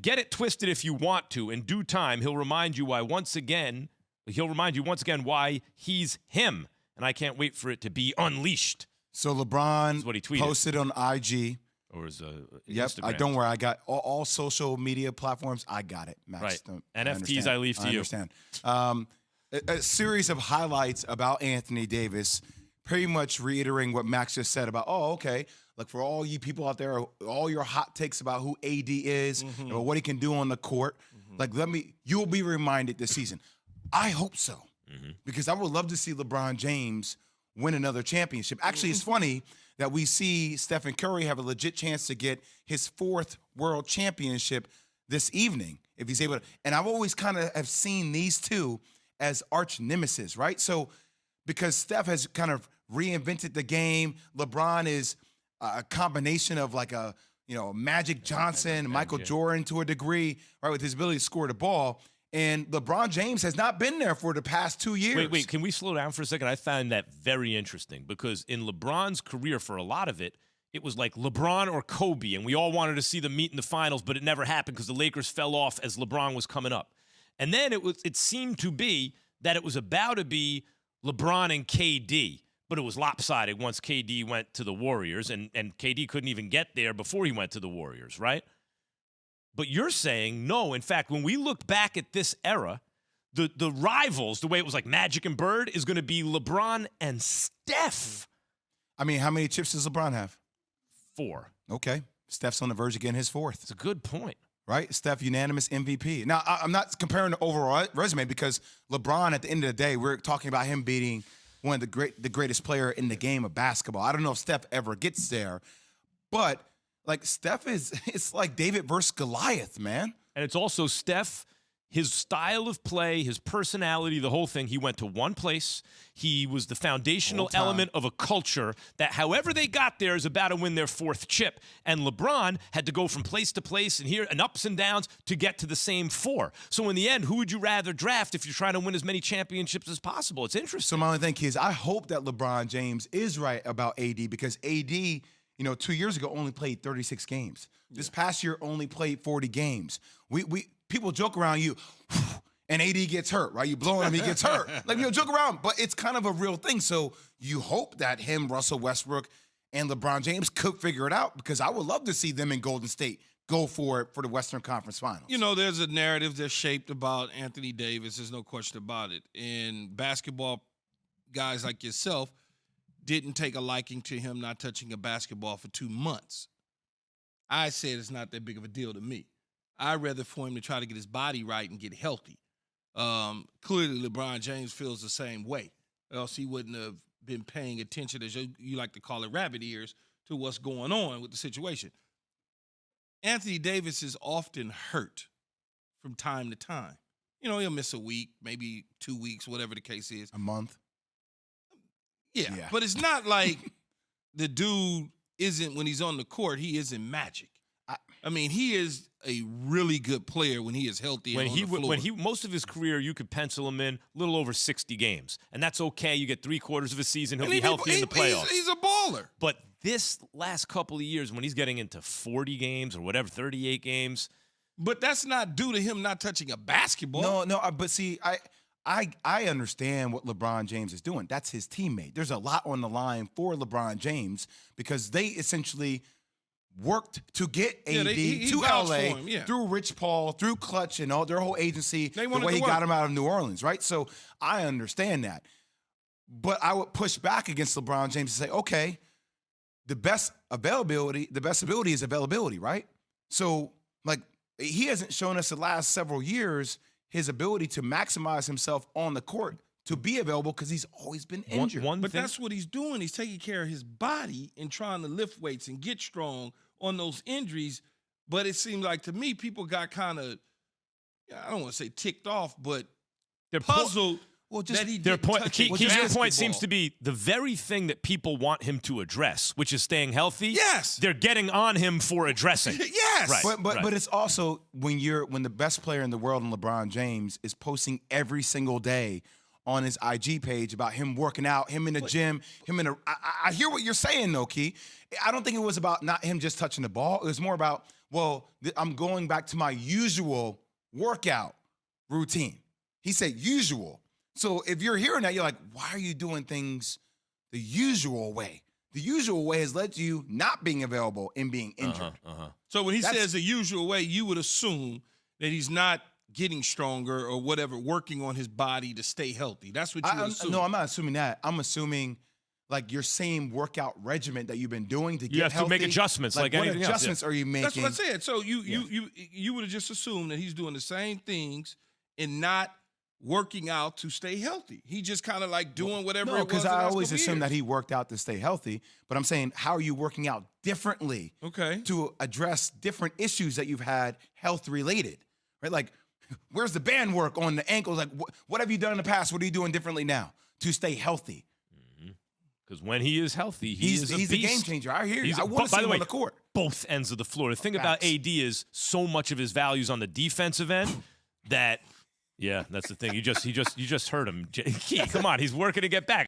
get it twisted if you want to. In due time, he'll remind you once again why he's him. And I can't wait for it to be unleashed. So LeBron That's what he tweeted. posted on IG. Or his Yep, Instagram. don't worry. I got all social media platforms. I got it, Max. Right. NFTs I leave to you. I understand. A series of highlights about Anthony Davis, pretty much reiterating what Max just said about, okay, like for all you people out there, all your hot takes about who AD is and about what he can do on the court, like you'll be reminded this season. I hope so, because I would love to see LeBron James win another championship. Actually, it's funny that we see Stephen Curry have a legit chance to get his 4th world championship this evening, if he's able to. And I've always kind of have seen these two as arch nemesis, right? So because Steph has kind of reinvented the game, LeBron is a combination of like a, Magic Johnson, Michael Jordan to a degree, right, with his ability to score the ball. And LeBron James has not been there for the past 2 years. Wait, can we slow down for a second? I found that very interesting because in LeBron's career, for a lot of it, it was like LeBron or Kobe, and we all wanted to see them meet in the finals, but it never happened because the Lakers fell off as LeBron was coming up. And then it seemed to be that it was about to be LeBron and KD, but it was lopsided once KD went to the Warriors, and KD couldn't even get there before he went to the Warriors, right? But you're saying, no, in fact, when we look back at this era, the rivals, the way it was like Magic and Bird, is going to be LeBron and Steph. I mean, how many chips does LeBron have? 4. Okay. Steph's on the verge of getting his 4th. It's a good point. Right? Steph, unanimous MVP. Now, I'm not comparing the overall resume because LeBron, at the end of the day, we're talking about him beating one of the greatest player in the game of basketball. I don't know if Steph ever gets there, but like Steph it's like David versus Goliath, man. And it's also Steph, his style of play, his personality, the whole thing. He went to one place. He was the foundational element of a culture that however they got there is about to win their 4th chip. And LeBron had to go from place to place and ups and downs to get to the same 4. So in the end, who would you rather draft if you're trying to win as many championships as possible? It's interesting. So my only thing is I hope that LeBron James is right about AD because AD, 2 years ago only played 36 games. This past year only played 40 games. People joke around you, and AD gets hurt, right? You blow him, he gets hurt. Like, joke around, but it's kind of a real thing. So you hope that him, Russell Westbrook, and LeBron James could figure it out because I would love to see them in Golden State go for it for the Western Conference Finals. There's a narrative that's shaped about Anthony Davis. There's no question about it. And basketball guys like yourself didn't take a liking to him not touching a basketball for 2 months. I said it's not that big of a deal to me. I'd rather for him to try to get his body right and get healthy. Clearly, LeBron James feels the same way, else he wouldn't have been paying attention, as you like to call it, rabbit ears, to what's going on with the situation. Anthony Davis is often hurt from time to time. He'll miss a week, maybe 2 weeks, whatever the case is. A month. Yeah, but it's not like the dude isn't, when he's on the court, he isn't magic. I mean, he is a really good player when he is healthy and on the floor. Most of his career, you could pencil him in a little over 60 games, and that's okay. You get 3/4 of a season, he'll be healthy in the playoffs. He's a baller. But this last couple of years, when he's getting into 40 games or whatever, 38 games. But that's not due to him not touching a basketball. No, but see, I understand what LeBron James is doing. That's his teammate. There's a lot on the line for LeBron James because they essentially worked to get AD to LA through Rich Paul, through Clutch, and all their whole agency, the way he got him out of New Orleans, right? So I understand that. But I would push back against LeBron James and say, okay, the best ability is availability, right? So, like, he hasn't shown us the last several years his ability to maximize himself on the court to be available because he's always been injured. But that's what he's doing. He's taking care of his body and trying to lift weights and get strong on those injuries. But it seemed like to me, people got kind of, I don't want to say ticked off, but they're puzzled. That he their point, your point seems to be the very thing that people want him to address, which is staying healthy. Yes, they're getting on him for addressing. Yes, right. But it's also when the best player in the world, in LeBron James, is posting every single day on his IG page about him working out, him in the gym, I hear what you're saying, though, Key. I don't think it was about not him just touching the ball. It was more about well, I'm going back to my usual workout routine. He said usual. So if you're hearing that, you're like, why are you doing things the usual way? The usual way has led to you not being available and being injured. So when he That's- says the usual way, you would assume that he's not getting stronger or whatever, working on his body to stay healthy. That's what you would assume. No, I'm not assuming that. I'm assuming like your same workout regimen that you've been doing to get You have healthy. to make adjustments like what anything else, adjustments are you making? That's what I said. So you would have just assumed that he's doing the same things and not working out to stay healthy. He just kind of like doing whatever No, it was. because the I last always couple assume years. that he worked out to stay healthy. But I'm saying, how are you working out differently Okay. to address different issues that you've had health related? Right? Like, where's the band work on the ankles? Like, what have you done in the past? What are you doing differently now to stay healthy? Because when he is healthy, He's a a beast. game changer. I hear you. He's- I want by to see the him way, on the court. Both ends of the floor. The thing about Facts. AD is so much of his values on the defensive end that, yeah, that's the thing. You just heard him. Key, come on, he's working to get back.